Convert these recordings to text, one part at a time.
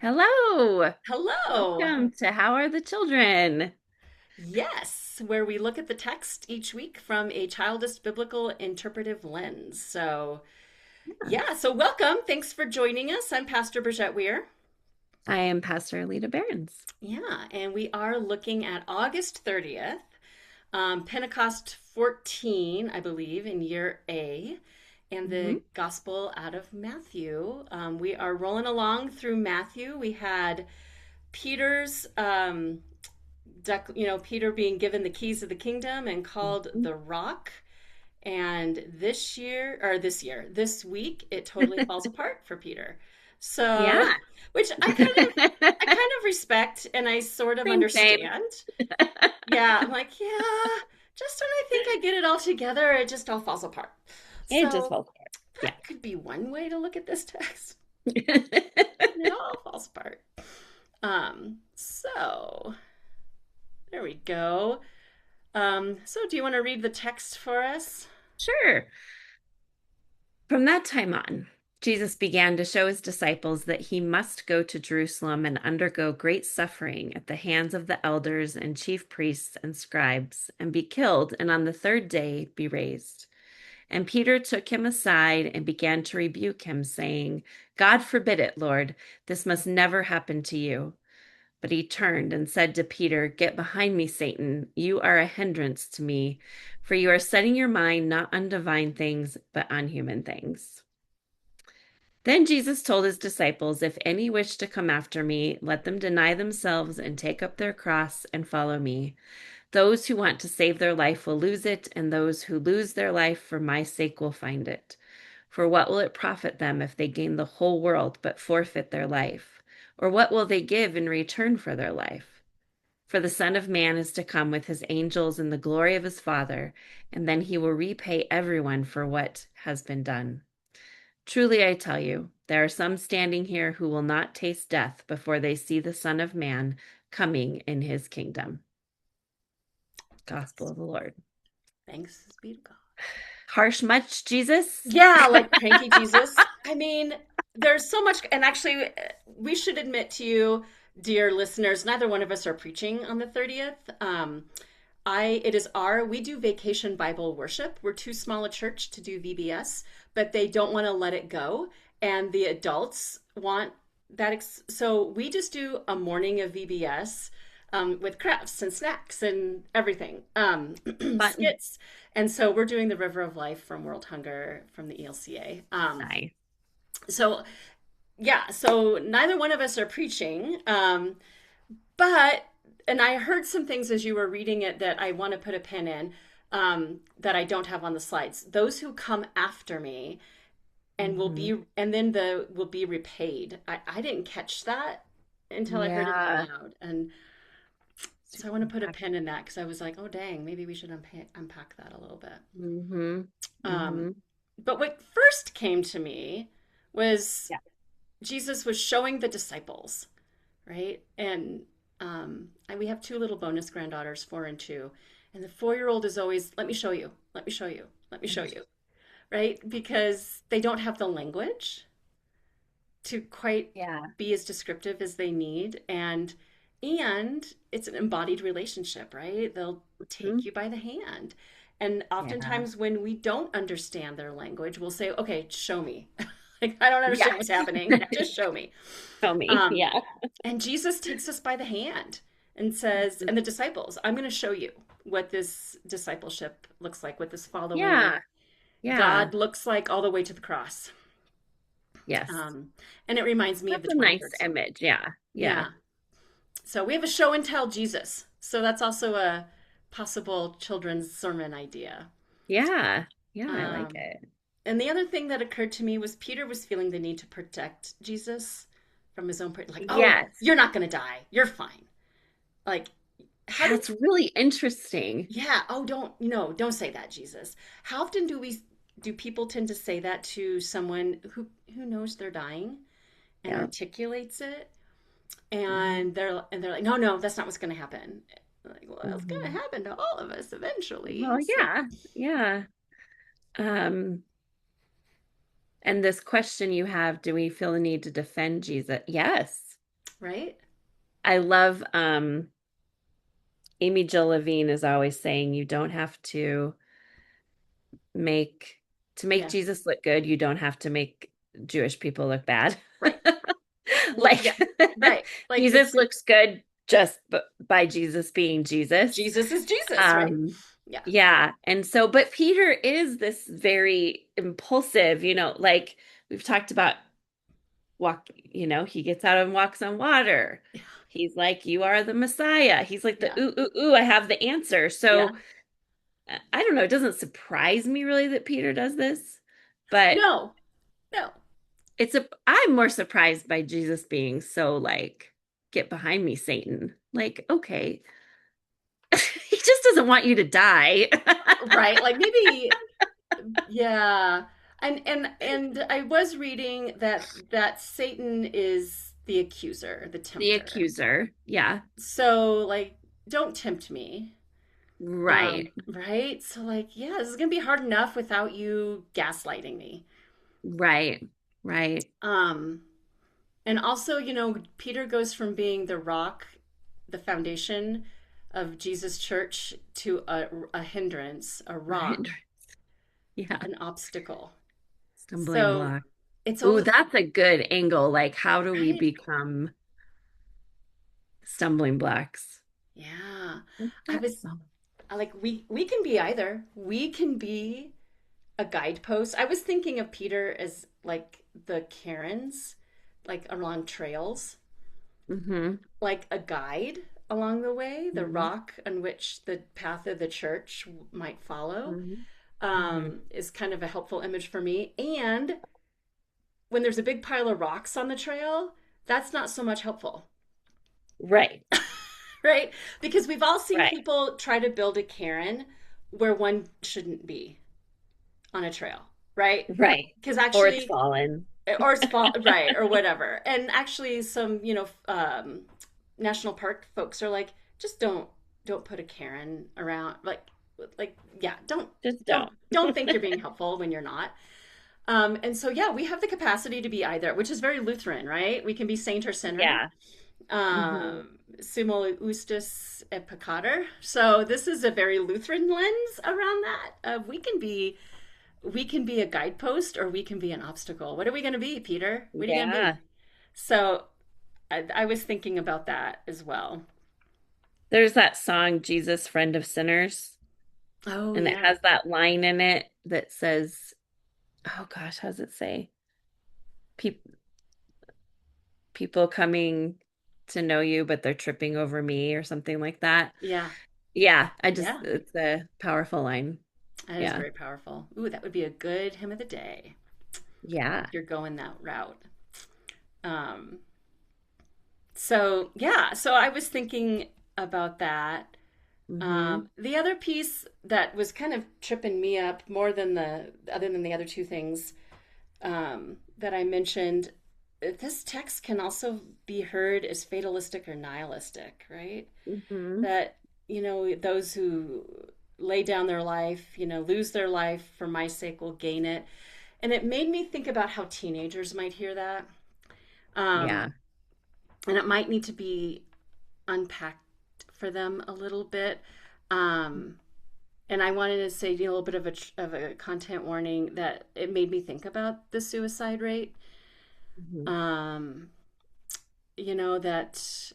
Hello. Hello. Welcome to How Are the Children? Yes, where we look at the text each week from a childist biblical interpretive lens. So welcome. Thanks for joining us. I'm Pastor Bridgette Weir. I am Pastor Alita Behrens. Yeah, and we are looking at August 30th, Pentecost 14, I believe, in year A, and Hmm. the gospel out of Matthew. We are rolling along through Matthew. We had Peter's Peter being given the keys of the kingdom and called the rock. And this week, it totally falls apart for Peter. So, Yeah. which I kind of respect and I sort of Same, same. understand. Yeah, I'm like, yeah, just when I think I get it all together, it just all falls apart. It just So falls apart. that could be one way to look at this text. Yeah. It all falls apart. So there we go. So do you want to read the text for us? Sure. From that time on, Jesus began to show his disciples that he must go to Jerusalem and undergo great suffering at the hands of the elders and chief priests and scribes, and be killed, and on the third day be raised. And Peter took him aside and began to rebuke him, saying, God forbid it, Lord, this must never happen to you. But he turned and said to Peter, Get behind me, Satan. You are a hindrance to me, for you are setting your mind not on divine things, but on human things. Then Jesus told his disciples, If any wish to come after me, let them deny themselves and take up their cross and follow me. Those who want to save their life will lose it, and those who lose their life for my sake will find it. For what will it profit them if they gain the whole world but forfeit their life? Or what will they give in return for their life? For the Son of Man is to come with his angels in the glory of his Father, and then he will repay everyone for what has been done. Truly, I tell you, there are some standing here who will not taste death before they see the Son of Man coming in his kingdom. Gospel of the Lord. Thanks be to God. Harsh much, Jesus? Yeah, like cranky Jesus. I mean, there's so much, and actually, we should admit to you, dear listeners, neither one of us are preaching on the 30th. It is we do vacation Bible worship. We're too small a church to do VBS, but they don't want to let it go. And the adults want that. So we just do a morning of VBS with crafts and snacks and everything, Fun. skits. And so we're doing the River of Life from World Hunger from the ELCA. Nice. So yeah, so neither one of us are preaching, but and I heard some things as you were reading it that I want to put a pin in, that I don't have on the slides. Those who come after me and Hmm. then the will be repaid. I didn't catch that until I heard it out Yeah. loud, and so I Super want to put a pin impactful. in that because I was like, oh dang, maybe we should unpack that a little bit. Hmm. Um, Hmm. but what first came to me was Yeah. Jesus was showing the disciples, right? And we have two little bonus granddaughters, 4 and 2, and the 4-year-old is always, "Let me show you, let me show you, let me show you," right? Because they don't have the language to quite Yeah. be as descriptive as they need, and it's an embodied relationship, right? They'll Hmm. take you by the hand. And Yeah. oftentimes when we don't understand their language, we'll say, okay, show me. Like, I don't understand what's Yes. happening. Just show me. Show me. Um, Yeah. and Jesus takes us by the hand and says, and the disciples, I'm going to show you what this discipleship looks like, what this following Yeah. Yeah. God looks like all the way to the cross. Yes. Um, and it reminds me of That's the a nice 23rd Psalm. image. Yeah. Yeah. Yeah. So we have a show and tell Jesus. So that's also a possible children's sermon idea. Yeah. Yeah. I like Um, it. and the other thing that occurred to me was Peter was feeling the need to protect Jesus from his own, like, oh, Yes. you're not going to die. You're fine. Like, how do, That's really interesting. yeah, oh, don't say that, Jesus. How often do people tend to say that to someone who knows they're dying and Yeah. articulates it? Hmm. And they're like, no, that's not what's going to happen. Like, well, it's going to Hmm. happen to all of us Well, eventually. So, yeah. Yeah. Um, and this question you have, do we feel the need to defend Jesus? Yes. Right? I love Amy Jill Levine is always saying you don't have make to make Yeah. Jesus look good, you don't have to make Jewish people look bad. Right. Well, yeah. Like Right. Like Jesus looks good just by Jesus being Jesus. Jesus is Jesus, right? Um, Yeah. yeah. And so, but Peter is this very impulsive, like we've talked about he gets out and walks on water. He's like, you are the Messiah. He's like the Yeah. ooh, ooh, ooh, I have the answer. Yeah. So I don't know. It doesn't surprise me really that Peter does this, but No. No. I'm more surprised by Jesus being so like, get behind me, Satan. Like, okay, he just doesn't want you to die. Right. Like maybe yeah. And I was reading that Satan is the accuser, the The tempter. accuser. Yeah. So like don't tempt me. Right. Right? So like yeah, this is going to be hard enough without you gaslighting me. Right. Right. Um and also, Peter goes from being the rock, the foundation of Jesus' church to a hindrance, a Right. rock, Yeah. an obstacle. Stumbling So block. it's Ooh, all that's a good angle. Like, how do we right. become stumbling blocks? Yeah. Like I that was song. like we can be either. We can be a guidepost. I was thinking of Peter as like the Karens, like along trails, Mm-hmm. like a guide along the way, the Mm-hmm. rock on which the path of the church might follow, Mm-hmm. is kind of a helpful image for me. And when there's a big pile of rocks on the trail, that's not so much helpful, Right. right? Because we've all seen Right. people try to build a cairn where one shouldn't be on a trail, right? Right. Because Or it's actually, fallen. or it's fall, right, or whatever. And actually, some national park folks are like, just don't put a cairn around, like yeah, don't Just don't don't. don't think you're being helpful when you're not. And so yeah, we have the capacity to be either, which is very Lutheran, right? We can be saint or sinner. Yeah. Mm-hmm. Sumo justus et peccator. So this is a very Lutheran lens around that. We can be a guidepost or we can be an obstacle. What are we going to be, Peter? What are you going to be? Yeah. So I was thinking about that as well. There's that song, Jesus, Friend of Sinners, Oh and it yeah, has that line in it that says, oh gosh, how does it say? Pe People coming to know you, but they're tripping over me or something like that. yeah, Yeah, yeah. it's a powerful line. That is Yeah. very powerful. Ooh, that would be a good hymn of the day Yeah. if you're going that route. Um, so yeah, so I was thinking about that. Mm-hmm. The other piece that was kind of tripping me up more than other than the other two things that I mentioned, this text can also be heard as fatalistic or nihilistic, right? Mm-hmm. That, those who lay down their life, lose their life for my sake will gain it. And it made me think about how teenagers might hear that. Um, Yeah. and it might need to be unpacked for them a little bit. Um, and I wanted to say a little bit of a content warning that it made me think about the suicide rate. Mm-hmm. Um, that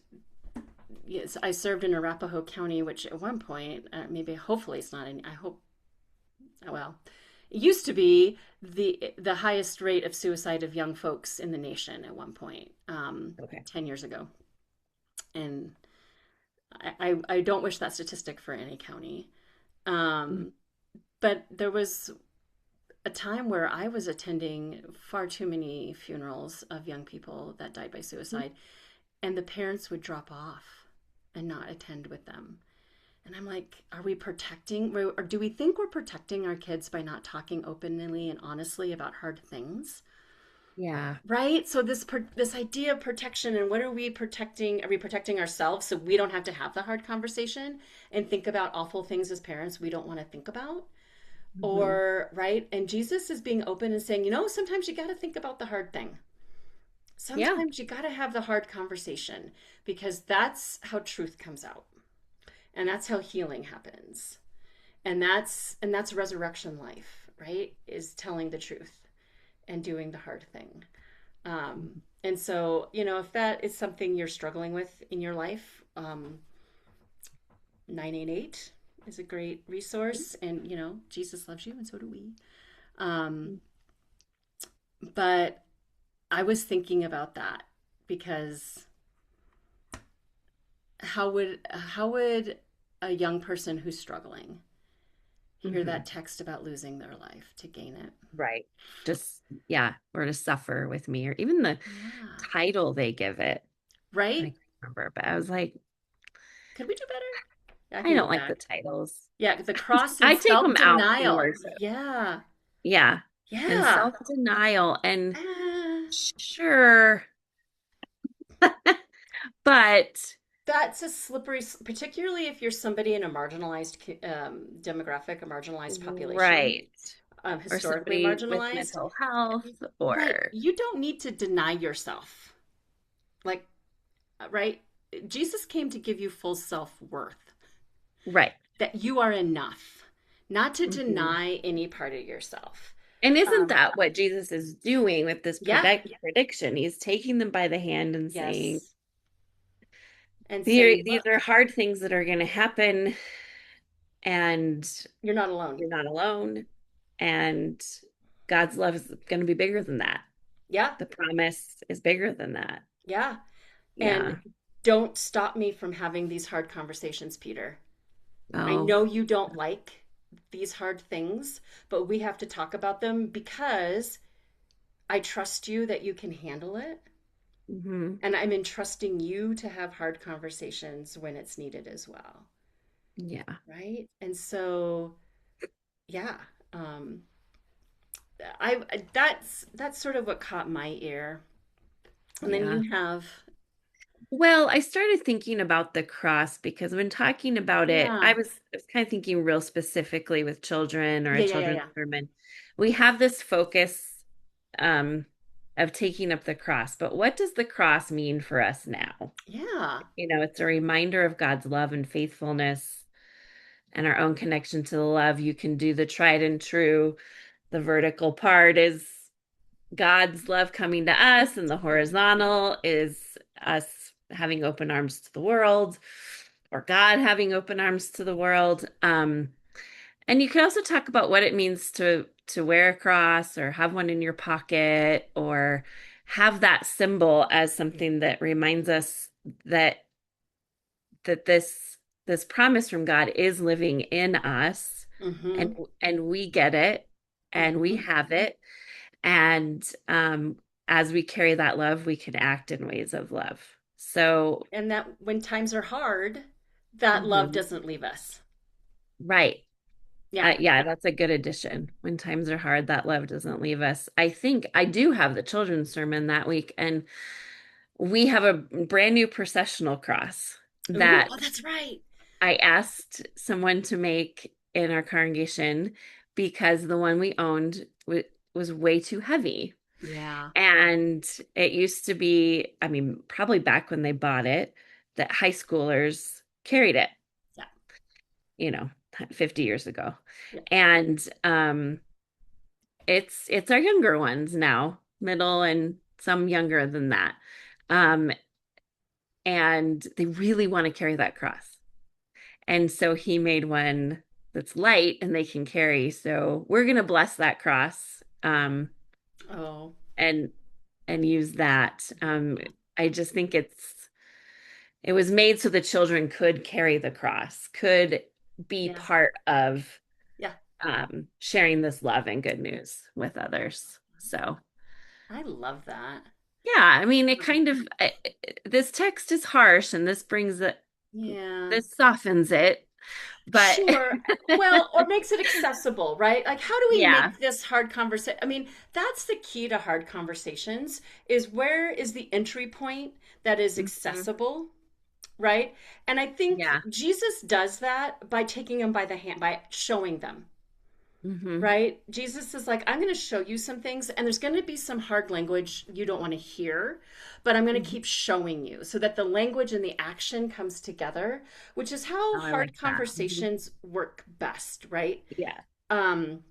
yes, I served in Arapahoe County, which at one point, maybe hopefully it's not. I hope. Well, it used to be the highest rate of suicide of young folks in the nation at one point, Okay. 10 years ago, and I don't wish that statistic for any county. Mm-hmm. Um, but there was a time where I was attending far too many funerals of young people that died by suicide, and the parents would drop off and not attend with them. And I'm like, are we protecting, or do we think we're protecting our kids by not talking openly and honestly about hard things? Yeah. Right? So this idea of protection, and what are we protecting? Are we protecting ourselves so we don't have to have the hard conversation and think about awful things as parents we don't want to think about? Mm-hmm. Or right? And Jesus is being open and saying, sometimes you got to think about the hard thing. Yeah. Sometimes you got to have the hard conversation because that's how truth comes out. And that's how healing happens. And that's resurrection life, right? Is telling the truth and doing the hard thing. And so, if that is something you're struggling with in your life, 988 is a great resource. And, Jesus loves you, and so do we. Um, but I was thinking about that because how would a young person who's struggling hear Hmm. that text about losing their life to gain it? Right. Just, yeah, or to suffer with me, or even the Yeah. title they give it. I Right? can't remember, but I was like, Could we do better? I I can go don't like the back. titles. Yeah, the cross and I take them out in self-denial. worship. Yeah. Yeah. And Yeah. self-denial. And Ah, sure, but that's a slippery, particularly if you're somebody in a marginalized demographic, a marginalized population, right. Or historically somebody with marginalized. mental health, Right. or You don't need to deny yourself. Like, right? Jesus came to give you full self-worth, right. that you are enough, not to Hmm. deny any part of yourself. And isn't Um, that what Jesus is doing with this yeah. prediction? He's taking them by the hand and saying, Yes. And Here, saying, these look, are hard things that are going to happen, and you're not alone. you're not alone. And God's love is going to be bigger than that. Yeah. The promise is bigger than that. Yeah. And Yeah. don't stop me from having these hard conversations, Peter. I Oh, know you don't like these hard things, but we have to talk about them because I trust you that you can handle it. hmm, And I'm entrusting you to have hard conversations when it's needed as well. yeah. Right. And so, yeah, that's sort of what caught my ear. And then Yeah. you have, Well, I started thinking about the cross because when talking about it, yeah, I was kind of thinking real specifically with children or a yeah, yeah, yeah, children's yeah. sermon. We have this focus um of taking up the cross, but what does the cross mean for us now? Yeah. It's a reminder of God's love and faithfulness and our own connection to the love. You can do the tried and true. The vertical part is God's love coming to us, and the Yeah. horizontal is us having open arms to the world, or God having open arms to the world. And you can also talk about what it means to wear a cross or have one in your pocket or have that symbol as something that reminds us that this promise from God is living in us, and Mm-hmm. and we get it, and we Mm-hmm. have it, and as we carry that love, we can act in ways of love. So, And that when times are hard, that love mhm, doesn't leave us. right. Yeah. Yeah, that's a good addition. When times are hard, that love doesn't leave us. I think I do have the children's sermon that week, and we have a brand new processional cross Ooh, that oh, that's right. I asked someone to make in our congregation because the one we owned was way too heavy. Yeah. And it used to be, I mean, probably back when they bought it, that high schoolers carried it, Yeah. you know, 50 years ago. Yeah. And it's our younger ones now, middle and some younger than that. Um, and they really want to carry that cross. And so he made one that's light and they can carry. So we're going to bless that cross, Oh, and use that. I just think it was made so the children could carry the cross, could be yeah. part of Yeah. sharing this love and good news with others. So I love that. yeah, I mean, it Um, kind of this text is harsh, and yeah. this softens it, but Sure. Well, or makes it accessible, right? Like, how do we yeah. make this hard conversation? I mean, that's the key to hard conversations is where is the entry point that is Mhm. accessible, right? And I think Yeah. Jesus does that by taking them by the hand, by showing them. Mm-hmm. right? Jesus is like, I'm going to show you some things, and there's going to be some hard language you don't want to hear, but I'm going to Hmm. keep showing you so that the language and the action comes together, which is how Oh, I like hard that. Hmm. conversations work best, right? Yeah. Um,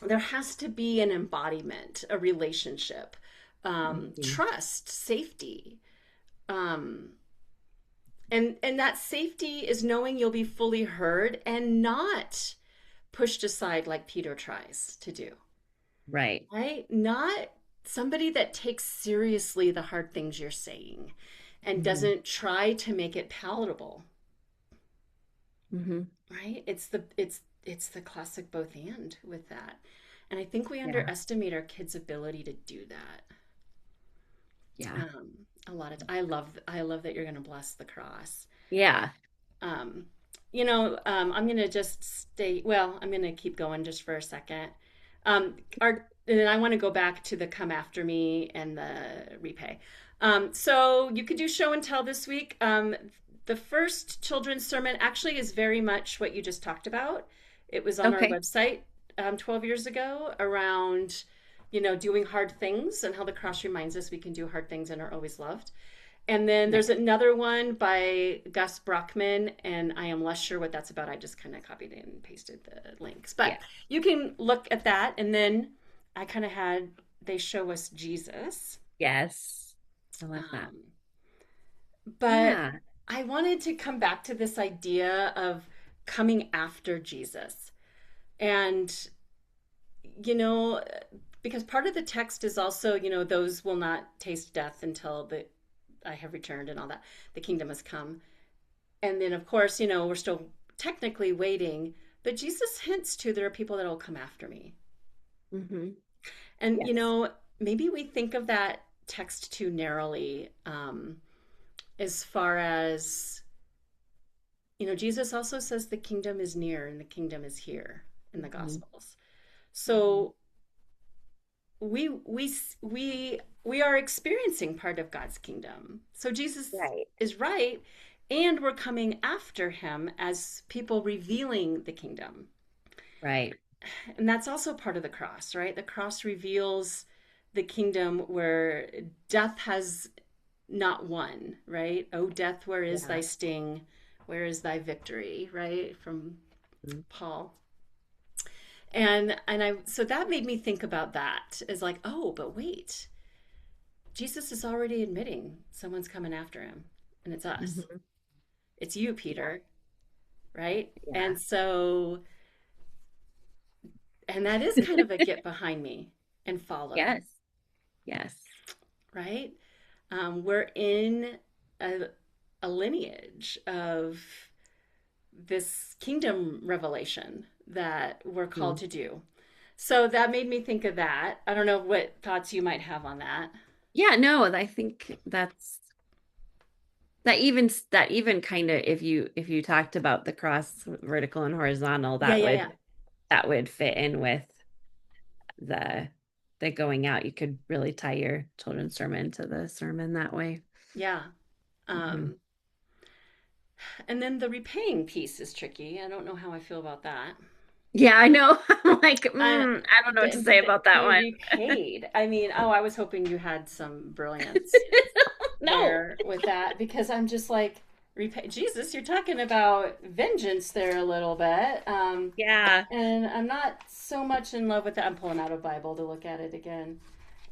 there has to be an embodiment, a relationship, Hmm. trust, safety. Um, and that safety is knowing you'll be fully heard and not pushed aside like Peter tries to do, Right. right? Not somebody that takes seriously the hard things you're saying and Hmm. doesn't try to make it palatable, Hmm. right? It's the classic both and with that. And I think we Yeah. underestimate our kids' ability to do that. Yeah. Um, a lot of I love that you're going to bless the cross. Yeah. Um, I'm going to just stay. Well, I'm going to keep going just for a second. And then I want to go back to the come after me and the repay. So you could do show and tell this week. The first children's sermon actually is very much what you just talked about. It was on our Okay. website 12 years ago around, doing hard things and how the cross reminds us we can do hard things and are always loved. And then Nice. there's another one by Gus Brockman, and I am less sure what that's about. I just kind of copied and pasted the links. But Yeah. you can look at that. And then I kind of they show us Jesus. Yes. I love that. Um, but Yeah. I wanted to come back to this idea of coming after Jesus. And, you know, because part of the text is also, those will not taste death until I have returned and all that. The kingdom has come. And then, of course, we're still technically waiting, but Jesus hints to there are people that will come after me. Hmm. And, Yes. maybe we think of that text too narrowly, as far as, Jesus also says the kingdom is near and the kingdom is here in the Hmm. Gospels. Hmm. So we are experiencing part of God's kingdom. So Jesus Right. is right, and we're coming after him as people revealing the kingdom. Right. And that's also part of the cross, right? The cross reveals the kingdom where death has not won, right? Oh, death, where is Yeah. thy sting? Where is thy victory, right? From Mhm. Paul. And I so that made me think about that as like, oh, but wait. Jesus is already admitting someone's coming after him, and it's us. Mhm. It's you, Yeah. Peter, right? Yeah. And that is kind of a get behind me and follow, Yes. Yes. right? We're in a, a lineage of this kingdom revelation that we're called Mhm. to do. So that made me think of that. I don't know what thoughts you might have on that. Yeah, no, I think that even kind of if you talked about the cross vertical and horizontal, Yeah, that yeah, would yeah. that would fit in with the the going out. You could really tie your children's sermon to the sermon that way. Yeah. Hmm. Um, and then the repaying piece is tricky. I don't know how I feel about that. Yeah, I know. I'm like, And I don't know what to say about that be one. repaid. I mean, oh, I was hoping you had some brilliance No. there with that because I'm just like, repay. Jesus, you're talking about vengeance there a little bit. Yeah. And I'm not so much in love with that. I'm pulling out a Bible to look at it again.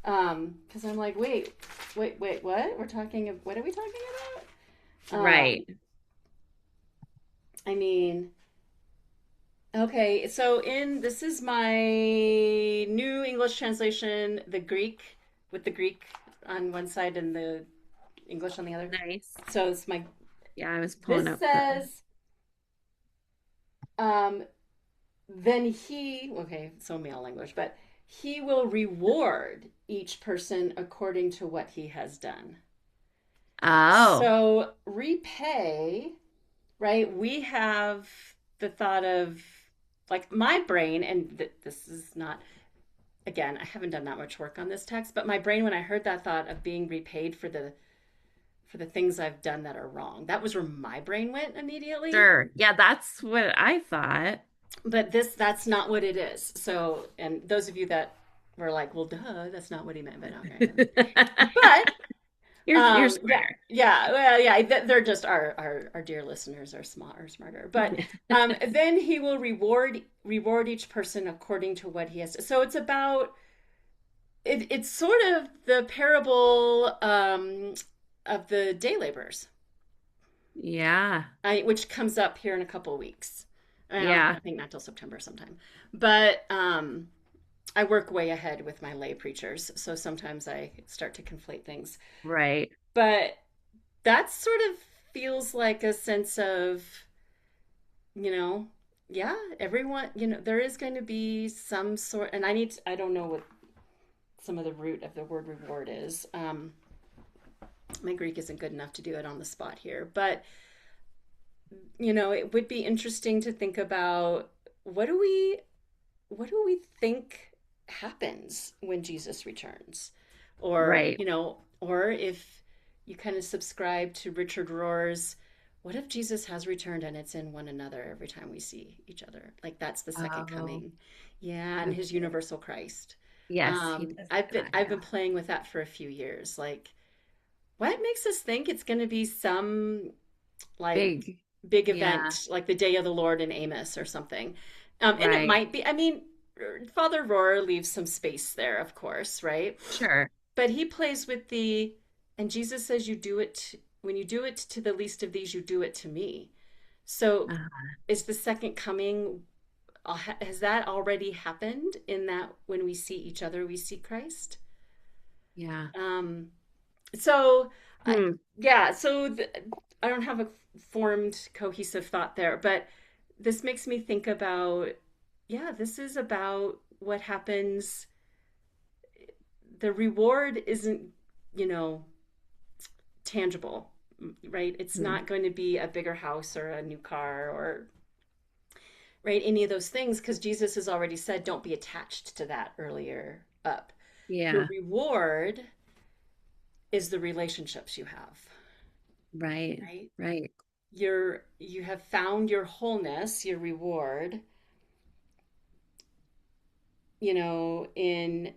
Because I'm like, wait, what? What are we talking about? Right. I mean, okay, so this is my new English translation, the Greek, with the Greek on one side and the English on the other. Nice. So Yeah, I was pulling this up the. says, um, then okay, so male language, but he will reward each person according to what he has done. Oh, So repay, right? We have the thought of like my brain, and this is not, again, I haven't done that much work on this text, but my brain, when I heard that thought of being repaid for the things I've done that are wrong, that was where my brain went immediately. sure. Yeah, that's what I thought. But that's not what it is. So, and those of you that were like, well, duh, that's not what he meant, but okay. But You're yeah, smarter. yeah, well, yeah, they're just our dear listeners are smarter. But then he will reward each person according to what he has. So it's about it's sort of the parable of the day laborers, Yeah. which comes up here in a couple of weeks. I Yeah. think not till September sometime. But I work way ahead with my lay preachers, so sometimes I start to conflate things. Right. But that sort of feels like a sense of, you know, yeah, everyone, there is going to be some sort, and I don't know what some of the root of the word reward is. My Greek isn't good enough to do it on the spot here, but, it would be interesting to think about what do we, what do we think happens when Jesus returns? Or, Right. or if you kind of subscribe to Richard Rohr's, what if Jesus has returned and it's in one another every time we see each other? Like that's the second Oh, coming. Yeah, and his okay. universal Christ. Yes, he does I've say been that. I've Yeah. been playing with that for a few years. Like, what makes us think it's going to be some like Big. big Yeah. event, like the Day of the Lord in Amos or something? And it Right. might be. I mean, Father Rohr leaves some space there, of course, right? Sure. But he plays with and Jesus says, "You do it when you do it to the least of these, you do it to me." So, Uh, is the second coming? Has that already happened? In that when we see each other, we see Christ. yeah. Um, so, I, Hmm. yeah. I don't have a formed, cohesive thought there, but this makes me think about, yeah, this is about what happens. The reward isn't, you know, tangible, right? It's Hmm. not going to be a bigger house or a new car or, right, any of those things because Jesus has already said don't be attached to that earlier up. Your Yeah. reward is the relationships you have, Right. right? Right. You have found your wholeness, your reward, in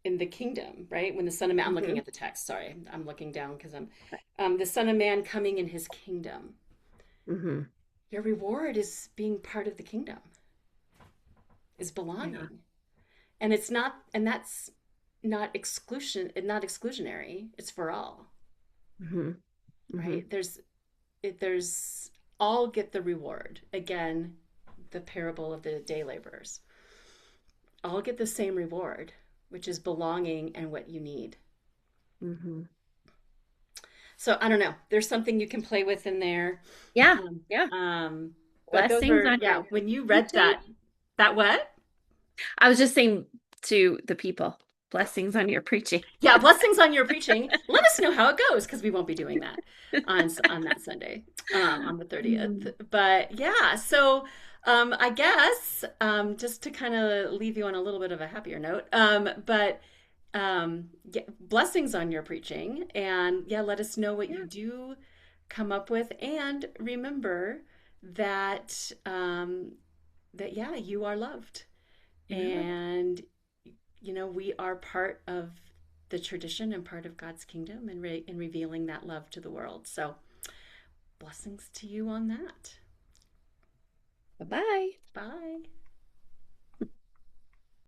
the kingdom, right? When the Son of Man, I'm looking Hmm. at the text, sorry, I'm looking down because I'm the Son of Man coming in his kingdom. Hmm. Your reward is being part of the kingdom, is Yeah. belonging. And that's not exclusionary, it's for all, Hmm. Hmm. right? There's all get the reward. Again, the parable of the day laborers. All get the same reward, which is belonging and what you need. Hmm. So I don't know. There's something you can play with in there. Yeah. Um, Yeah. but those Blessings are, on your yeah, when you read preaching. that what? I was just saying to the people, blessings on your preaching. Yeah, blessings on your preaching. Let us know how it goes because we won't be doing that on that Sunday, on the 30th. Mm. But yeah, so I guess just to kind of leave you on a little bit of a happier note, but yeah, blessings on your preaching, and yeah, let us know what you Yeah. do come up with, and remember that that yeah, you are loved, Yeah. and we are part of the tradition and part of God's kingdom and in revealing that love to the world. So, blessings to you on that. Bye-bye. Bye.